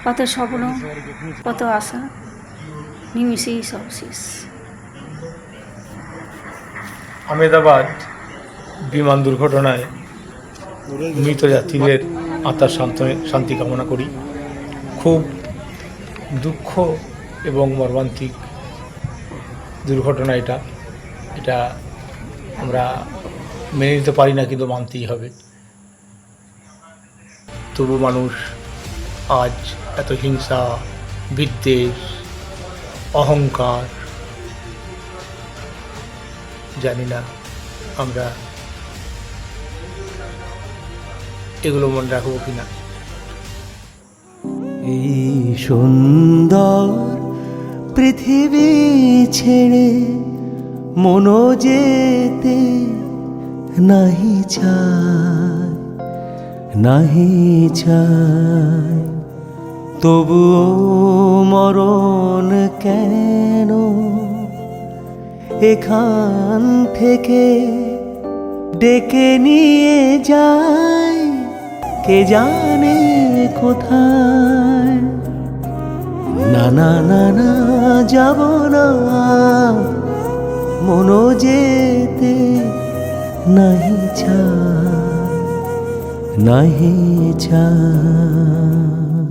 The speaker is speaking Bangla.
কত স্বপ্ন, কত আশা নিমিষেই সব শেষ। আহমেদাবাদ বিমান দুর্ঘটনায় মৃত যাত্রীদের আত্মার শান্তি কামনা করি। খুব দুঃখ এবং মর্মান্তিক দুর্ঘটনা এটা আমরা মেনে নিতে পারি না, কিন্তু মানতেই হবে। তবু মানুষ আজ এত হিংসা, বিদ্বেষ, অহংকার, জানি না আমরা এগুলো মনে রাখবো কিনা। এই সুন্দর পৃথিবী ছেড়ে মনো যেতে নাহি চায়, নাহি চায়। তবুও মরণ কেন এখান থেকে ডেকে নিয়ে যায়, কে জানে কোথায়। না না না না, যাব না, মনো যেতে নাহি চায়, নাহি চায়।